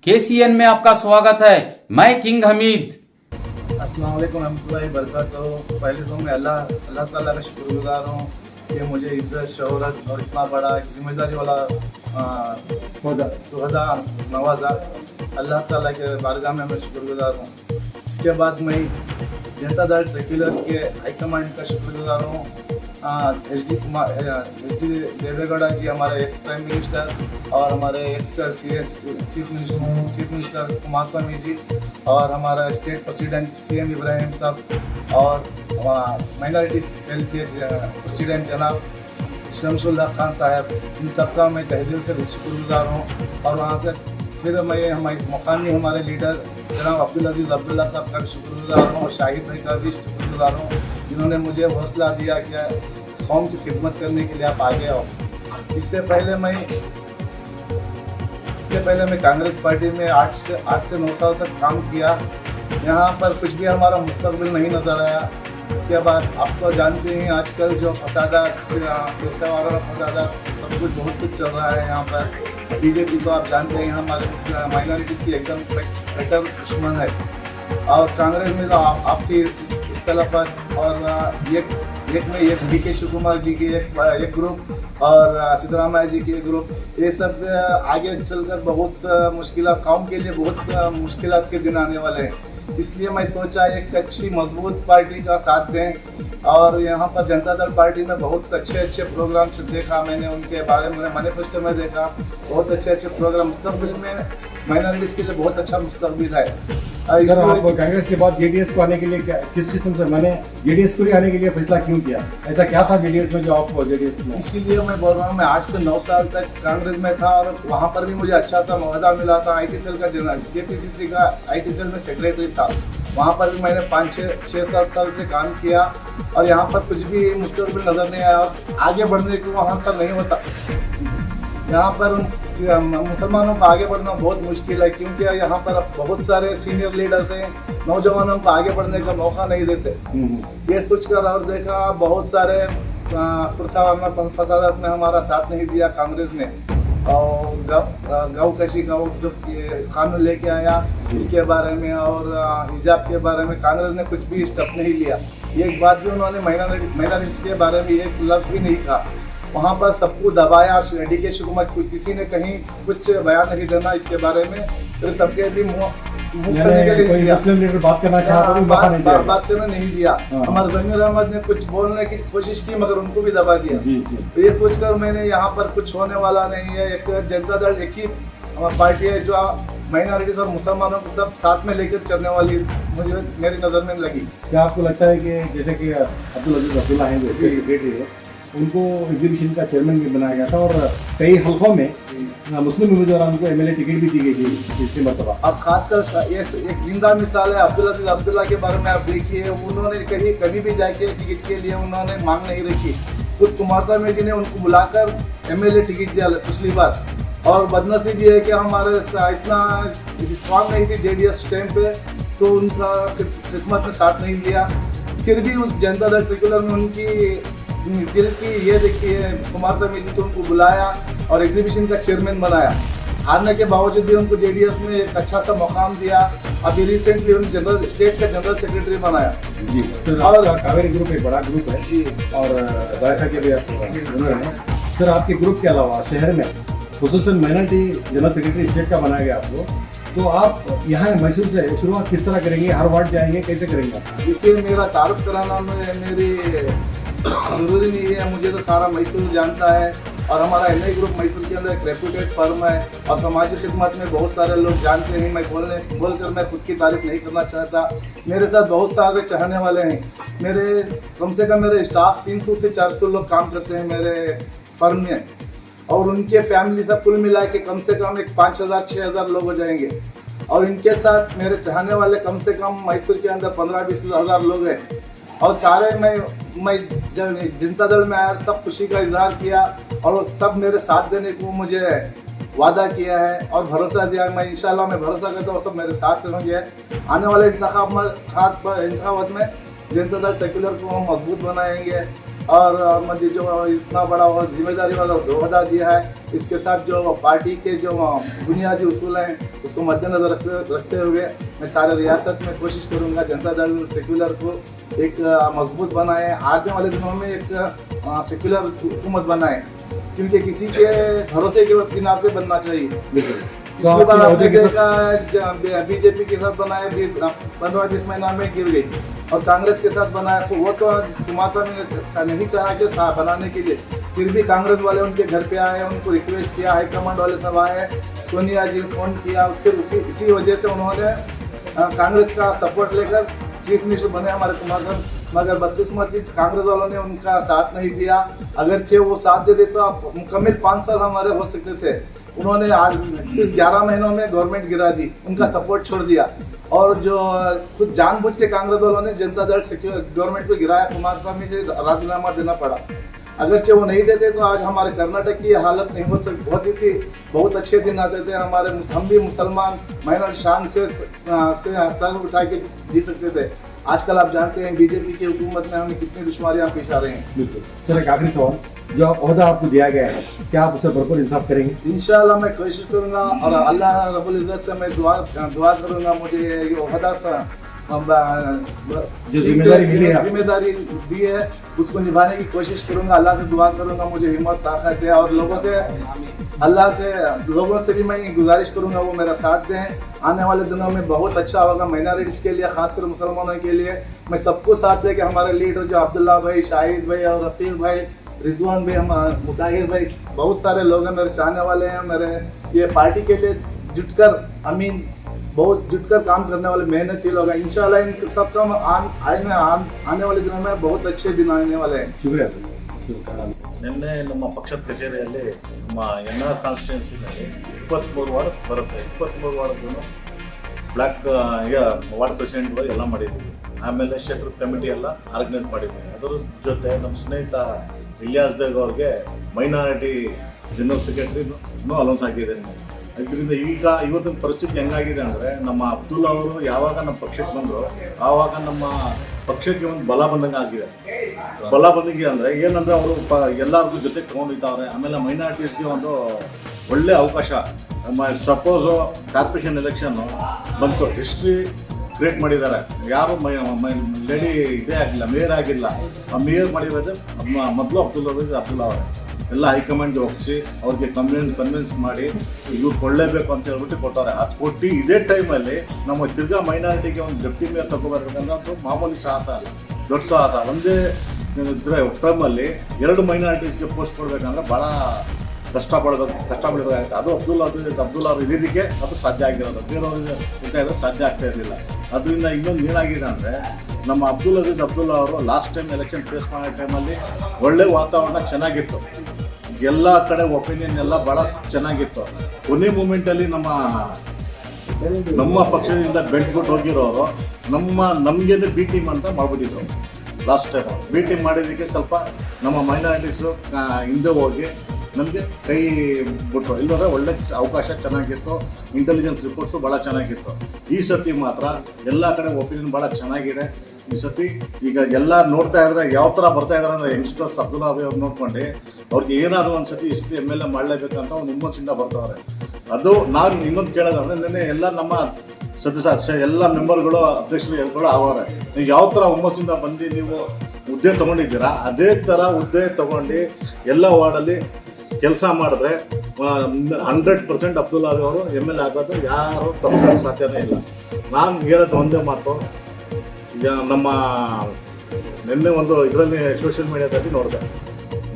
KCN में आपका स्वागत है। मैं किंग हमीद। अस्सलाम वालेकुम रहमतुल्लाहि वबरकातुहू। पहले तो मैं अल्लाह ताला का शुक्रगुजार हूँ कि मुझे इज़्ज़त शोहरत और इतना बड़ा एक जिम्मेदारी वाला तोहदा नवाजा। अल्लाह ताला के बारगाह में मैं शुक्रगुजार हूँ। इसके बाद मैं जनता दल सेक्युलर के हाईकमांड का शुक्रगुजार हूँ। एच डी देवेगौड़ा जी, हमारे एक्स प्राइम मिनिस्टर, और हमारे एक्स चीफ मिनिस्टर कुमारस्वामी जी, और हमारा स्टेट प्रेसिडेंट CM इब्राहिम साहब, और माइनॉरिटी सेल के प्रेसिडेंट जनाब शमसुल्लाह खान साहब, इन सबका मैं तहे दिल से शुक्रगुजार हूँ। और वहाँ से फिर मैं हमारे मुकामी हमारे लीडर जनाब अब्दुल अजीज़ अब्दुल्ला साहब का भी शुक्रगुजार हूँ, और शाहिद भाई का भी शुक्रगुजार हूँ, जिन्होंने मुझे हौसला दिया कि कौम की खिदमत करने के लिए आप आगे आओ। इससे पहले मैं कांग्रेस पार्टी में 8 से 9 साल तक काम किया। यहाँ पर कुछ भी हमारा मुस्तकबिल नहीं नज़र आया। इसके बाद आप तो जानते हैं आजकल जो फसादात, पेशा वाला फसादात, सब कुछ बहुत कुछ चल रहा है यहाँ पर। बीजेपी को आप जानते हैं हमारे माइनॉरिटीज़ की एकदम कट्टर दुश्मन है, और कांग्रेस में तो आपसी इख्तलाफत और एक DK शिव कुमार जी की एक ग्रुप और सिद्धरामैया जी की एक ग्रुप, ये सब आगे चलकर बहुत मुश्किलात, कौम के लिए बहुत मुश्किलात के दिन आने वाले हैं। इसलिए मैं सोचा एक अच्छी मजबूत पार्टी का साथ दें, और यहाँ पर जनता दल पार्टी में बहुत अच्छे प्रोग्राम देखा मैंने, उनके बारे में मैनिफेस्टो में देखा, बहुत अच्छे प्रोग्राम। मुस्तकबिल में माइनॉरिटीज़ के लिए बहुत अच्छा मुस्तकबिल है। सर, आप कांग्रेस के बाद JDS को आने के लिए किस किस्म से, मैंने JDS को ही आने के लिए फैसला क्यों किया? ऐसा क्या था JDS में जो आपको JDS में? इसीलिए मैं बोल रहा हूँ, मैं 8 से 9 साल तक कांग्रेस में था, और वहाँ पर भी मुझे अच्छा सा मौका मिला था। IT सेल का जनरल, KPCC का IT सेल में सेक्रेटरी था। वहाँ पर भी मैंने 5-6-7 साल से काम किया, और यहाँ पर कुछ भी मुस्तकबिल नज़र नहीं आया। आगे बढ़ने को वहाँ पर नहीं होता। यहाँ पर मुसलमानों को आगे बढ़ना बहुत मुश्किल है, क्योंकि यहाँ पर बहुत सारे सीनियर लीडर्स हैं, नौजवानों को आगे बढ़ने का मौका नहीं देते। ये सोचकर और देखा, बहुत सारे फसादात में हमारा साथ नहीं दिया कांग्रेस ने, और गौ कशी का जो कानून लेके आया इसके बारे में, और हिजाब के बारे में कांग्रेस ने कुछ भी स्टेप नहीं लिया। एक बात भी उन्होंने माइनॉरिटीज़ के बारे में एक लफ्ज़ भी नहीं कहा। वहाँ पर सबको दबाया। DK शिव कुमार, किसी ने कहीं कुछ बयान नहीं देना इसके बारे में, फिर सबके भी मुँह करने के लिए दिया, बात करना चाहता, बात करने नहीं दिया। हमारे जमीर अहमद ने कुछ बोलने की कोशिश की, मगर उनको भी दबा दिया। तो ये सोचकर मैंने यहाँ पर कुछ होने वाला नहीं है, एक जनता दल एक ही पार्टी है जो माइनॉरिटीज और मुसलमानों को सब साथ में लेकर चलने वाली मुझे मेरी नज़र में लगी। क्या आपको लगता है कि जैसे कि अब्दुल अजीज अब्दुल्ला हैं जो सेक्रेटरी है, उनको एग्जीबिशन का चेयरमैन भी बनाया गया था, और कई हल्कों में मुस्लिम उम्मीदवारों को MLA टिकट भी दी गई थी पिछली मरतबा? अब खासकर ये एक जिंदा मिसाल है अब्दुल अजीज अब्दुल्ला के बारे में। आप देखिए, उन्होंने कभी भी जाके टिकट के लिए उन्होंने मांग नहीं रखी। खुद कुमारस्वामी जी ने उनको बुलाकर MLA टिकट दिया पिछली बार। और बदनसीबी है कि हमारे इतना स्ट्रॉन्ग नहीं थी JDS टाइम पे, तो उनका किस्मत ने साथ नहीं दिया। फिर भी उस जनता दल सेक्युलर में उनकी दिल की ये देखिए, कुमारस्वामी जी को उनको बुलाया और एग्जीबिशन का चेयरमैन बनाया। हारने के बावजूद भी उनको JDS में एक अच्छा सा मुकाम दिया। अभी रिसेंटली उन स्टेट का जनरल सेक्रेटरी बनाया। जी सर, और कावेरी ग्रुप एक बड़ा ग्रुप है जी, और जायका के भी आप सर, आपके ग्रुप के अलावा शहर में खुसूसन माइनॉरिटी जनरल सेक्रेटरी स्टेट का बनाया गया आपको, तो आप यहाँ मैसूर से शुरुआत किस तरह करेंगे? हर वार्ड जाएंगे, कैसे करेंगे? देखिए, मेरा तारुफ कराना मेरी ज़रूरी नहीं है, मुझे तो सारा मैसूर जानता है, और हमारा NI ग्रुप मैसूर के अंदर एक रेप्यूटेड फर्म है, और समाजी खिदमत में बहुत सारे लोग जानते हैं। मैं बोलकर मैं खुद की तारीफ नहीं करना चाहता। मेरे साथ बहुत सारे चाहने वाले हैं। मेरे कम से कम मेरे स्टाफ 300 से 400 लोग काम करते हैं मेरे फर्म में, और उनके फैमिली सब कुल मिला के कम से कम एक 5,000-6,000 लोग हो जाएंगे। और इनके साथ मेरे चाहने वाले कम से कम मैसूर के अंदर 15-20 हज़ार लोग हैं। और सारे मैं जब जनता दल में आया, सब खुशी का इजहार किया, और वो सब मेरे साथ देने को मुझे वादा किया है और भरोसा दिया। मैं इंशाल्लाह मैं भरोसा करता हूँ सब मेरे साथ होंगे। आने वाले इंतखाबात में जनता दल सेक्युलर को हम मजबूत बनाएंगे, और मुझे जो इतना बड़ा वो जिम्मेदारी वाला ओहदा दिया है, इसके साथ जो पार्टी के जो बुनियादी उसूल हैं उसको मद्देनजर रखते हुए मैं सारे रियासत में कोशिश करूंगा जनता दल सेक्युलर को एक मजबूत बनाए, आने वाले दिनों में एक सेक्युलर हुकूमत बनाए, क्योंकि किसी के भरोसे के बिना पे बनना चाहिए। इसके बाद आपने देखा बीजेपी के साथ बनाए 15-20 महीना में गिर गई, और कांग्रेस के साथ बनाया तो वो तो कुमार ने नहीं चाहा कि बनाने के लिए, फिर भी कांग्रेस वाले उनके घर पे आए, उनको रिक्वेस्ट किया, हाईकमांड वाले सब आए, सोनिया जी फोन किया, फिर इसी वजह से उन्होंने कांग्रेस का सपोर्ट लेकर चीफ मिनिस्टर बने हमारे कुमार साहब। मगर बदकिस्मती कांग्रेस वालों ने उनका साथ नहीं दिया, अगरचे वो साथ दे तो आप मुकम्मल 5 साल हमारे हो सकते थे। उन्होंने आज सिर्फ 11 महीनों में गवर्नमेंट गिरा दी, उनका सपोर्ट छोड़ दिया, और जो खुद जानबूझ के कांग्रेस वालों ने जनता दल गवर्नमेंट को गिराया, कुमार स्वामी को राजीनामा देना पड़ा। अगरचे वो नहीं देते तो आज हमारे कर्नाटक की हालत नहीं होती थी, बहुत अच्छे दिन आते थे, हम भी मुसलमान माइनर शान से सर उठा के जी सकते थे। आजकल आप जानते हैं बीजेपी की हुकूमत में हमें कितनी दुश्वारियां पेश आ रही हैं। बिल्कुल सर, एक आखिरी सवाल, जो ओहदा आपको दिया गया है क्या आप उसे भरपूर इंसाफ करेंगे? इंशाल्लाह मैं कोशिश करूंगा, और अल्लाह रब्बुल इज्जत से मैं दुआ करूंगा मुझे ये ओहदा जो जिम्मेदारी दी है उसको निभाने की कोशिश करूंगा। अल्लाह से दुआ करूंगा मुझे हिम्मत ताकत दे, और लोगों से भी मैं गुजारिश करूंगा वो मेरा साथ दें। आने वाले दिनों में बहुत अच्छा होगा माइनॉरिटीज़ के लिए, खासकर मुसलमानों के लिए। मैं सबको साथ दे के हमारे लीडर जो अब्दुल्ला भाई, शाहिद भाई और रफ़ीक भाई, रिजवान भाई, हम मुताहिर भाई, बहुत सारे लोग हैं मेरे चाहने वाले हैं, मेरे ये पार्टी के लिए जुटकर बहुत जुटकर काम करने वाले मेहनती लोग हैं। इंशाल्लाह इन सबका आने वाले दिनों में बहुत अच्छे दिन आने वाले हैं। शुक्रिया सर। ನಿನ್ನೆ ನಮ್ಮ ಪಕ್ಷದ ಕಚೇರಿಯಲ್ಲಿ ನಮ್ಮ NR ಕಾನ್ಸ್ಟಿಟ್ಯೂನ್ಸಿನಲ್ಲಿ 23 ವಾರ್ಡ್ ಬರುತ್ತೆ. 23 ವಾರ್ಡ್ಗೂ ಬ್ಲಾಕ್ ವಾರ್ಡ್ ಪ್ರೆಸಿಡೆಂಟ್ಗಳು ಎಲ್ಲ ಮಾಡಿದ್ದೀವಿ. ಆಮೇಲೆ ಕ್ಷೇತ್ರ ಕಮಿಟಿ ಎಲ್ಲ ಆರ್ಗನೈಸ್ ಮಾಡಿದ್ದೀವಿ. ಅದರ ಜೊತೆ ನಮ್ಮ ಸ್ನೇಹಿತ ಇಲಿಯಾಸ್ ಬೇಗ್ ಅವ್ರಿಗೆ ಮೈನಾರಿಟಿ ಜನರಲ್ ಸೆಕ್ರೆಟರಿನೂ ಅಲೌನ್ಸ್ ಆಗಿದ್ದೀನಿ. ಇದರಿಂದ ಇವತ್ತಿನ ಪರಿಸ್ಥಿತಿ ಹೆಂಗಾಗಿದೆ ಅಂದರೆ, ನಮ್ಮ ಅಬ್ದುಲ್ಲಾ ಅವರು ಯಾವಾಗ ನಮ್ಮ ಪಕ್ಷಕ್ಕೆ ಬಂದರು ಆವಾಗ ನಮ್ಮ ಪಕ್ಷಕ್ಕೆ ಒಂದು ಬಲ ಬಂದಂಗೆ ಆಗಿದೆ. ಬಲ ಬಂದಂಗೆ ಅಂದರೆ ಏನಂದರೆ ಅವರು ಎಲ್ಲರಿಗೂ ಜೊತೆ ತೊಗೊಂಡಿದ್ದಾರೆ. ಆಮೇಲೆ ಮೈನಾರಿಟೀಸ್ಗೆ ಒಂದು ಒಳ್ಳೆಯ ಅವಕಾಶ. ಸಪೋಸು ಕಾರ್ಪೊರೇಷನ್ ಎಲೆಕ್ಷನ್ನು ಬಂತು, ಹಿಸ್ಟ್ರಿ ಕ್ರಿಯೇಟ್ ಮಾಡಿದ್ದಾರೆ. ಯಾರು ಲೇಡಿ ಇದೇ ಆಗಿಲ್ಲ, ಮೇಯರ್ ಆಗಿಲ್ಲ. ಆ ಮೇಯರ್ ಮಾಡಿರೋದು ಮೊದಲು ಅಬ್ದುಲ್ಲಾ ಅವರೇ. ಎಲ್ಲ ಹೈಕಮಾಂಡ್ಗೆ ಒಪ್ಪಿಸಿ ಅವ್ರಿಗೆ ಕನ್ವಿನ್ಸ್ ಮಾಡಿ ಇವ್ರು ಕೊಳ್ಳೇಬೇಕು ಅಂತ ಹೇಳ್ಬಿಟ್ಟು ಕೊಟ್ಟವ್ರೆ. ಅದು ಕೊಟ್ಟು ಇದೇ ಟೈಮಲ್ಲಿ ನಮ್ಮ ತಿರ್ಗಾ ಮೈನಾರಿಟಿಗೆ ಒಂದು ಡೆಪ್ಟಿ ಮೇಯರ್ ತಗೋಬರ್ಬೇಕಂದ್ರೆ ಅದು ಮಾಮೂಲಿ ಸಾಹಸ ಅಲ್ಲ, ದೊಡ್ಡ ಸಾಹಸ. ಒಂದೇ ಟೈಮಲ್ಲಿ 2 ಮೈನಾರಿಟೀಸ್ಗೆ ಪೋಸ್ಟ್ ಕೊಡಬೇಕಂದ್ರೆ ಭಾಳ ಕಷ್ಟಪಡಬೇಕಾಗುತ್ತೆ. ಅದು ಅಬ್ದುಲ್ಲಾ ಅವ್ರು ಇರೋದಕ್ಕೆ ಅದು ಸಾಧ್ಯ ಆಗಿರೋದು, ಬೇರೆಯವ್ರಿಗೆ ಇದ್ರೆ ಸಾಧ್ಯ ಆಗ್ತಾ ಇರಲಿಲ್ಲ. ಅದರಿಂದ ಇನ್ನೊಂದು ಏನಾಗಿದೆ ಅಂದರೆ, ನಮ್ಮ ಅಬ್ದುಲ್ಲಾ ಅವರು ಲಾಸ್ಟ್ ಟೈಮ್ ಎಲೆಕ್ಷನ್ ಫೇಸ್ ಮಾಡೋ ಟೈಮಲ್ಲಿ ಒಳ್ಳೆ ವಾತಾವರಣ ಚೆನ್ನಾಗಿತ್ತು, ಎಲ್ಲ ಕಡೆ ಒಪಿನಿಯನ್ ಎಲ್ಲ ಭಾಳ ಚೆನ್ನಾಗಿತ್ತು. ಕೊನೆ ಮೂಮೆಂಟಲ್ಲಿ ನಮ್ಮ ಪಕ್ಷದಿಂದ ಬೆಂಟ್ಬಿಟ್ಟು ಹೋಗಿರೋರು ನಮಗೇನೆ ಬಿ ಟೀಮ್ ಅಂತ ಮಾಡ್ಬಿಟ್ಟಿದ್ರು. ಲಾಸ್ಟ್ ಟೈಮು ಬಿ ಟೀಮ್ ಮಾಡಿದ್ದಕ್ಕೆ ಸ್ವಲ್ಪ ನಮ್ಮ ಮೈನಾರಿಟೀಸು ಹಿಂದೆ ಹೋಗಿ ನಮಗೆ ಕೈ ಬಿಟ್ಟರು. ಇಲ್ಲದ್ರೆ ಒಳ್ಳೆ ಅವಕಾಶ ಚೆನ್ನಾಗಿತ್ತು, ಇಂಟೆಲಿಜೆನ್ಸ್ ರಿಪೋರ್ಟ್ಸು ಭಾಳ ಚೆನ್ನಾಗಿತ್ತು. ಈ ಸತಿ ಮಾತ್ರ ಎಲ್ಲ ಕಡೆ ಒಪಿನಿಯನ್ ಭಾಳ ಚೆನ್ನಾಗಿದೆ. ಈ ಸತಿ ಈಗ ಎಲ್ಲ ನೋಡ್ತಾ ಇದ್ರೆ ಯಾವ ಥರ ಬರ್ತಾ ಇದ್ದಾರೆ ಅಂದರೆ, ಯಂಗ್ಸ್ಟರ್ಸ್ ಅಬ್ದುಲ್ಲಾ ಅವ್ರು ನೋಡ್ಕೊಂಡು ಅವ್ರಿಗೆ ಏನಾದರೂ ಒಂದು ಸತಿ ಇಷ್ಟು MLA ಮಾಡಲೇಬೇಕಂತ ಒಂದು ಹುಮ್ಮಸ್ಸಿಂದ ಬರ್ತಾವ್ರೆ. ಅದು ನಾನು ಇನ್ನೊಂದು ಕೇಳೋದಂದರೆ, ನಿನ್ನೆ ಎಲ್ಲ ನಮ್ಮ ಸದಸ್ಯ ಎಲ್ಲ ಮೆಂಬರ್ಗಳು ಅಧ್ಯಕ್ಷರು ಹೇಳ್ಕೊಳ್ಳೋ ಆಗೋರೆ. ನೀವು ಯಾವ ಥರ ಹುಮ್ಮಸ್ಸಿಂದ ಬಂದು ನೀವು ಹುದ್ದೆ ತೊಗೊಂಡಿದ್ದೀರಾ, ಅದೇ ಥರ ಹುದ್ದೆ ತೊಗೊಂಡು ಎಲ್ಲ ವಾರ್ಡಲ್ಲಿ ಕೆಲಸ ಮಾಡಿದ್ರೆ 100% ಅಬ್ದುಲ್ಲಾ ಅವರು MLA ಆಗೋದು ಯಾರು ತಪ್ಪಿಸೋಕ್ಕೆ ಸಾಧ್ಯನೇ ಇಲ್ಲ. ನಾನು ಹೇಳೋದು ಒಂದೇ ಮಾತು, ಈಗ ನಮ್ಮ ನಿನ್ನೆ ಒಂದು ಇದರಲ್ಲಿ ಸೋಷಿಯಲ್ ಮೀಡಿಯಾದಲ್ಲಿ ನೋಡಿದೆ,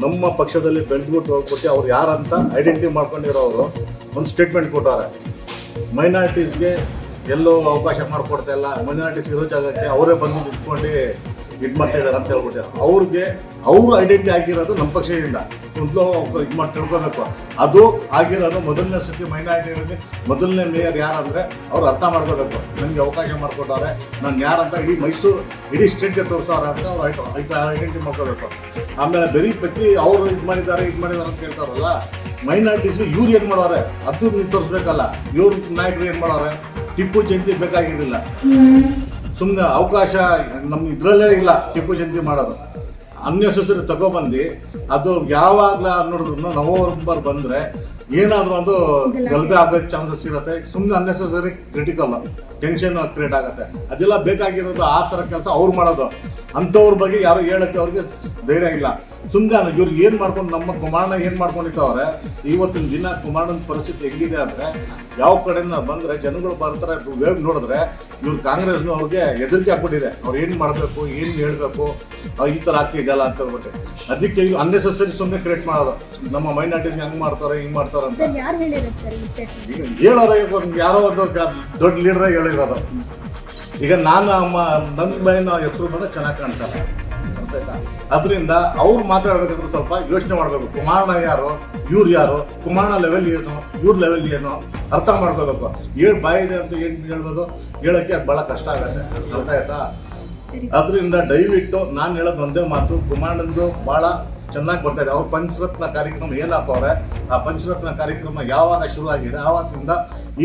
ನಮ್ಮ ಪಕ್ಷದಲ್ಲಿ ಬೆಳೆದ್ಬಿಟ್ಟು ಹೋಗ್ಬಿಟ್ಟು ಅವ್ರು ಯಾರಂತ ಐಡೆಂಟಿಫೈ ಮಾಡ್ಕೊಂಡಿರೋರು ಒಂದು ಸ್ಟೇಟ್ಮೆಂಟ್ ಕೊಟ್ಟಾರೆ. ಮೈನಾರಿಟೀಸ್ಗೆ ಎಲ್ಲೋ ಅವಕಾಶ ಮಾಡಿಕೊಡ್ತಾ ಇಲ್ಲ, ಮೈನಾರಿಟೀಸ್ ಇರೋ ಜಾಗಕ್ಕೆ ಅವರೇ ಬಂದು ನಿಂತ್ಕೊಂಡು ಇದು ಮಾಡ್ತಾ ಇದ್ದಾರೆ ಅಂತ ಹೇಳ್ಬಿಟ್ಟು ಅವ್ರು ಐಡೆಂಟಿಟಿ ಆಗಿರೋದು ನಮ್ಮ ಪಕ್ಷದಿಂದ ಮೊದಲು ಇದು ಮಾಡಿ ತಿಳ್ಕೊಬೇಕು. ಅದು ಆಗಿರೋದು ಮೊದಲನೇ ಸತಿ ಮೈನಾರಿಟಿಯಲ್ಲಿ ಮೊದಲನೇ ಮೇಯರ್ ಯಾರಂದರೆ ಅವ್ರು ಅರ್ಥ ಮಾಡ್ಕೋಬೇಕು. ನನಗೆ ಅವಕಾಶ ಮಾಡಿಕೊಟ್ಟವ್ರೆ, ನಾನು ಯಾರಂತ ಇಡೀ ಸ್ಟೇಟ್ಗೆ ತೋರಿಸೋರ ಅಂತ ಅವ್ರು ಐಡೆಂಟಿಟಿ ಮಾಡ್ಕೋಬೇಕು. ಆಮೇಲೆ ಬರೀ ಪ್ರತಿ ಅವರು ಇದು ಮಾಡಿದ್ದಾರೆ ಅಂತ ಹೇಳ್ತಾರಲ್ಲ, ಮೈನಾರಿಟೀಸ್ಗೆ ಇವ್ರು ಏನು ಮಾಡೋರೆ ಅದು ನೀವು ತೋರಿಸ್ಬೇಕಲ್ಲ. ಇವ್ರ ನಾಯಕರು ಏನು ಮಾಡೋರೆ, ಟಿಪ್ಪು ಜಯಂತಿ ಬೇಕಾಗಿರಲಿಲ್ಲ, ಸುಮ್ಮನೆ ಅವಕಾಶ ನಮ್ಮ ಇದರಲ್ಲೇ ಇಲ್ಲ ಟಿಪ್ಪು ಜಯಂತಿ ಮಾಡೋದು. ಅನ್ನೆಸೆಸರಿ ತಗೊಬಂದು ಅದು ಯಾವಾಗಲ ನೋಡಿದ್ರು ನವೆಂಬರ್ ಬಂದರೆ ಏನಾದರೂ ಒಂದು ಗಲಭೆ ಆಗೋ ಚಾನ್ಸಸ್ ಇರುತ್ತೆ. ಸುಮ್ಮನೆ ಅನ್ನೆಸೆಸರಿ ಕ್ರಿಟಿಕಲ್ ಟೆನ್ಷನ್ ಕ್ರಿಯೇಟ್ ಆಗುತ್ತೆ. ಅದೆಲ್ಲ ಬೇಕಾಗಿರೋದು ಆ ಥರ ಕೆಲಸ ಅವ್ರು ಮಾಡೋದು. ಅಂಥವ್ರ ಬಗ್ಗೆ ಯಾರು ಹೇಳೋಕ್ಕೆ ಅವ್ರಿಗೆ ಧೈರ್ಯ ಇಲ್ಲ. ಸುಮ್ಮನೆ ಇವ್ರು ಏನು ಮಾಡ್ಕೊಂಡು ನಮ್ಮ ಕುಮಾರಣ್ಣ ಏನು ಮಾಡ್ಕೊಂಡಿದ್ದವ್ರೆ. ಇವತ್ತಿನ ದಿನ ಕುಮಾರಣ್ಣನ ಪರಿಸ್ಥಿತಿ ಹೆಂಗಿದೆ ಅಂದರೆ ಯಾವ ಕಡೆಯಿಂದ ಬಂದರೆ ಜನಗಳು ಬರ್ತಾರೆ ವೇವ್ ನೋಡಿದ್ರೆ ಇವ್ರು ಕಾಂಗ್ರೆಸ್ನವ್ರಿಗೆ ಹೆದರಿಕೆ ಆಗ್ಬಿಟ್ಟಿದೆ. ಅವ್ರು ಏನು ಮಾಡಬೇಕು, ಏನು ಹೇಳಬೇಕು, ಈ ಥರ ಆಗ್ತಿದೆಯಲ್ಲ ಅಂತ ಹೇಳ್ಬಿಟ್ಟು ಅದಕ್ಕೆ ಇದು ಅನ್ನೆಸೆಸರಿ ಸುಮ್ಮನೆ ಕ್ರಿಯೇಟ್ ಮಾಡೋದು. ನಮ್ಮ ಮೈನಾರಿಟಿಗೆ ಹಂಗೆ ಮಾಡ್ತಾರೆ ಹಿಂಗೆ ಮಾಡ್ತಾರೆ ಅಂತ ಈಗ ಹೇಳೋರೆ. ಯಾರೋ ಒಂದು ದೊಡ್ಡ ಲೀಡ್ರೇ ಹೇಳಿರೋದು. ಈಗ ನಾನು ನನ್ನ ಬೈನ ಹೆಸರು ಬಂದರೆ ಚೆನ್ನಾಗಿ ಕಾಣ್ತಾರೆ ಅಂತ. ಅದರಿಂದ ಅವ್ರು ಮಾತಾಡಬೇಕಾದ್ರೆ ಸ್ವಲ್ಪ ಯೋಚನೆ ಮಾಡಬೇಕು. ಕುಮಾರಣ್ಣ ಯಾರು, ಇವ್ರು ಯಾರು, ಕುಮಾರಣ್ಣ ಲೆವೆಲ್ ಏನು, ಇವ್ರ ಲೆವೆಲ್ ಏನು ಅರ್ಥ ಮಾಡ್ಕೋಬೇಕು. ಬಾಯಿದೆ ಅಂತ ಏನು ಹೇಳ್ಬೋದು, ಹೇಳೋಕ್ಕೆ ಅದು ಭಾಳ ಕಷ್ಟ ಆಗುತ್ತೆ. ಅರ್ಥ ಆಯ್ತಾ? ಅದರಿಂದ ದಯವಿಟ್ಟು ನಾನು ಹೇಳೋದು ಒಂದೇ ಮಾತು, ಕುಮಾರಣ್ಣಂದು ಭಾಳ ಚೆನ್ನಾಗಿ ಬರ್ತಾ ಇದೆ. ಅವ್ರ ಪಂಚರತ್ನ ಕಾರ್ಯಕ್ರಮ ಏನು ಹಾಕವ್ರೆ, ಆ ಪಂಚರತ್ನ ಕಾರ್ಯಕ್ರಮ ಯಾವಾಗ ಶುರು ಆಗಿದೆ ಆವತ್ತಿಂದ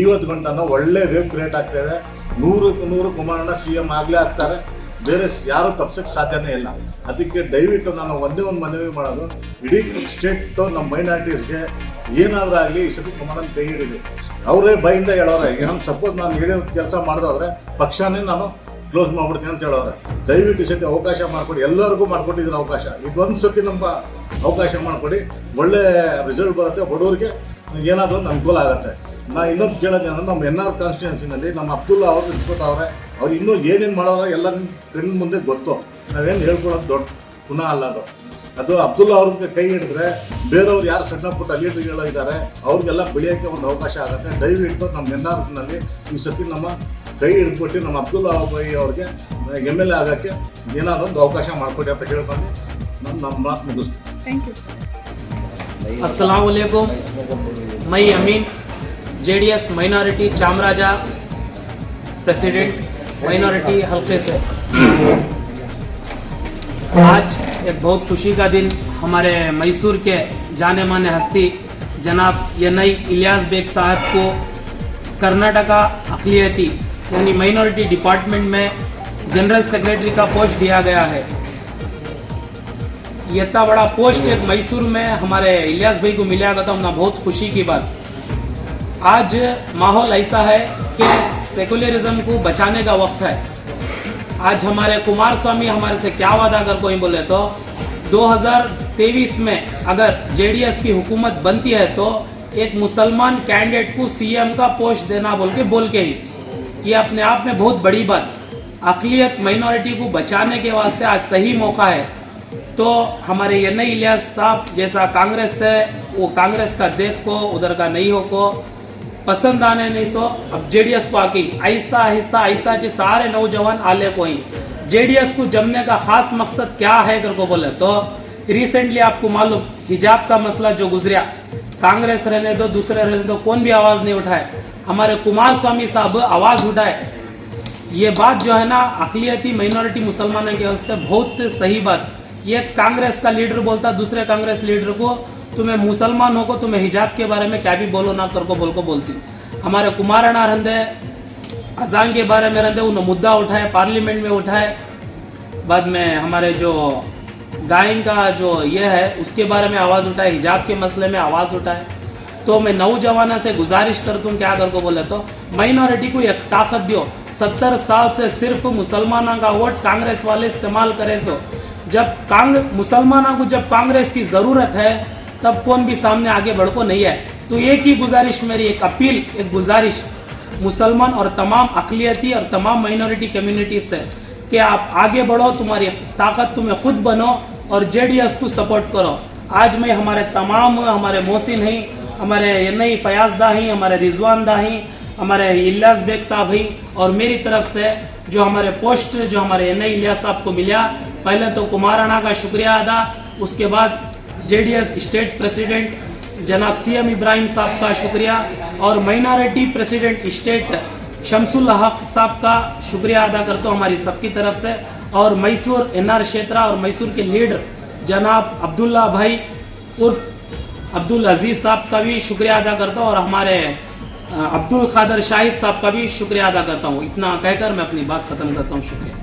ಇವತ್ತು ಗಂಟನೂ ಒಳ್ಳೆ ವೇವ್ ಕ್ರಿಯೇಟ್ ಆಗ್ತಾ ಇದೆ. 100ಕ್ಕೆ 100 ಕುಮಾರಣ್ಣ CM ಆಗಲೇ ಆಗ್ತಾರೆ. ಬೇರೆ ಯಾರೂ ತಪ್ಸೋಕ್ಕೆ ಸಾಧ್ಯನೇ ಇಲ್ಲ. ಅದಕ್ಕೆ ದಯವಿಟ್ಟು ನಾನು ಒಂದೇ ಒಂದು ಮನವಿ ಮಾಡೋದು, ಇಡೀ ಸ್ಟೇಟು ನಮ್ಮ ಮೈನಾರಿಟೀಸ್ಗೆ ಏನಾದರೂ ಆಗಲಿ ಈ ಸತಿ ಕುಮಾರಣ್ಣ ಕೈ ಹಿಡಿದು ಅವರೇ ಬೈಯಿಂದ ಹೇಳೋರೆ. ಈಗ ನಾನು ಸಪೋಸ್ ನಾನು ಹೇಳಿರೋ ಕೆಲಸ ಮಾಡಿದೋದ್ರೆ ಪಕ್ಷನೇ ನಾನು ಕ್ಲೋಸ್ ಮಾಡ್ಬಿಡ್ತೀನಿ ಅಂತ ಹೇಳೋರೆ. ದಯವಿಟ್ಟು ಈ ಸತಿ ಅವಕಾಶ ಮಾಡಿಕೊಡಿ. ಎಲ್ಲರಿಗೂ ಮಾಡಿಕೊಟ್ಟಿದ್ರು ಅವಕಾಶ. ಇದೊಂದು ಸತಿ ನಮ್ಮ ಅವಕಾಶ ಮಾಡಿಕೊಡಿ. ಒಳ್ಳೆ ರಿಸಲ್ಟ್ ಬರುತ್ತೆ. ಬಡವರಿಗೆ ಏನಾದರೂ ಅನುಕೂಲ ಆಗುತ್ತೆ. ನಾ ಇನ್ನೊಂದು ಕೇಳೋದೇನಂದ್ರೆ ನಮ್ಮ NR ಕಾನ್ಸ್ಟಿಟ್ಯೂನ್ಸಿನಲ್ಲಿ ನಮ್ಮ ಅಬ್ದುಲ್ಲಾ ಅವರು ನಿಂತ್ಕೋತಾವ್ರೆ. ಅವ್ರು ಇನ್ನೂ ಏನೇನು ಮಾಡೋರು ಎಲ್ಲ ಕಣ್ಣು ಮುಂದೆ ಗೊತ್ತು. ನಾವೇನು ಹೇಳ್ಕೊಳ್ಳೋದು ದೊಡ್ಡ ಪುನಃ ಅಲ್ಲ ಅದು ಅಬ್ದುಲ್ಲಾ ಅವ್ರಿಗೆ ಕೈ ಹಿಡಿದ್ರೆ ಬೇರೆಯವ್ರು ಯಾರು ಸಣ್ಣ ಪುಟ್ಟ ಲೀಡರ್ಗಳು ಇದ್ದಾರೆ ಅವ್ರಿಗೆಲ್ಲ ಬೆಳೆಯೋಕ್ಕೆ ಒಂದು ಅವಕಾಶ ಆಗುತ್ತೆ. ದಯವಿಟ್ಟು ನಮ್ಮ NRನಲ್ಲಿ ಈ ಸತಿ ನಮ್ಮ ಕೈ ಹಿಡಿದ್ಬಿಟ್ಟು ನಮ್ಮ ಅಬ್ದುಲ್ಲಾ ಬೈ ಅವ್ರಿಗೆ MLA ಆಗೋಕ್ಕೆ ಏನಾದರೂ ಒಂದು ಅವಕಾಶ ಮಾಡಿಕೊಡಿ ಅಂತ ಹೇಳ್ಕೊಂಡು ನಮ್ಮ ಮಾತು ಮುಗಿಸ್ತೀನಿ. अस्सलाम वालेकुम। मैं अमीन JDS minority Chamaraja president minority हल्के से। आज एक बहुत खुशी का दिन हमारे मैसूर के जाने माने हस्ती जनाब यनई इलियास बेग साहब को कर्नाटका अक़लियती यानी माइनॉरिटी डिपार्टमेंट में जनरल सेक्रेटरी का पोस्ट दिया गया है। ये इतना बड़ा पोस्ट एक मैसूर में हमारे इलियास भाई को मिलेगा तो हमने बहुत खुशी की बात। आज माहौल ऐसा है कि सेकुलरिज्म को बचाने का वक्त है। आज हमारे कुमार स्वामी हमारे से क्या वादा कर कोई बोले तो 2023 में अगर JDS की हुकूमत बनती है तो एक मुसलमान कैंडिडेट को CM का पोस्ट देना बोल के ही, ये अपने आप में बहुत बड़ी बात। अक़लियत माइनॉरिटी को बचाने के वास्ते आज सही मौका है। तो हमारे यनई इलियास साहब जैसा कांग्रेस है वो कांग्रेस का देख को उधर का नहीं हो को पसंद आने नहीं सो अब JDS को आके आहिस्ता आहिस्ता आहिस्ता जो सारे नौजवान आले को ही JDS को जमने का खास मकसद क्या है अगर को बोले तो रिसेंटली आपको मालूम हिजाब का मसला जो गुजरिया, कांग्रेस रहने दो दूसरे रहने दो कौन भी आवाज नहीं उठाए, हमारे कुमार स्वामी साहब आवाज उठाए। ये बात जो है ना अक़लियती माइनॉरिटी मुसलमानों के वास्ते बहुत सही बात। ये कांग्रेस का लीडर बोलता दूसरे कांग्रेस लीडर को तुम्हें मुसलमान हो को तुम्हें हिजाब के बारे में क्या भी बोलो ना कर को बोल को बोलती। हमारे कुमारण्णा रंधे अजान के बारे में रंधे उन्होंने मुद्दा उठाए, पार्लियामेंट में उठाए। बाद में हमारे जो गायन का जो ये है उसके बारे में आवाज़ उठाए, हिजाब के मसले में आवाज़ उठाए। तो मैं नौजवानों से गुजारिश करता हूँ क्या कर को बोले तो माइनॉरिटी को एक ताकत दियो। 70 साल से सिर्फ मुसलमानों का वोट कांग्रेस वाले इस्तेमाल करे सो जब मुसलमानों को जब कांग्रेस की जरूरत है तब कौन भी सामने आगे बढ़ को नहीं है। तो एक ही गुजारिश मेरी, एक अपील, एक गुजारिश मुसलमान और तमाम अक़लियती और तमाम माइनॉरिटी कम्युनिटीज से कि आप आगे बढ़ो, तुम्हारी ताकत तुम्हें खुद बनो और JDS को सपोर्ट करो। आज मैं हमारे तमाम हमारे मोहसिन हैं, हमारे यनई फयाज दा हैं, हमारे रिजवान दा हैं, हमारे इलियास बेग साहब हैं और मेरी तरफ से जो हमारे पोस्ट जो हमारे यनई इलियास साहब को मिला, पहले तो कुमारण्णा का शुक्रिया अदा, उसके बाद JDS स्टेट प्रेसिडेंट जनाब CM इब्राहिम साहब का शुक्रिया और माइनॉरिटी प्रेसिडेंट स्टेट शमसुल हक साहब का शुक्रिया अदा करता हूँ हमारी सबकी तरफ से। और मैसूर NR क्षेत्र और मैसूर के लीडर जनाब अब्दुल्ला भाई उर्फ अब्दुल अजीज साहब का भी शुक्रिया अदा करता हूँ और हमारे अब्दुल खादर शाहिद साहब का भी शुक्रिया अदा करता हूँ। इतना कहकर मैं अपनी बात खत्म करता हूँ। शुक्रिया।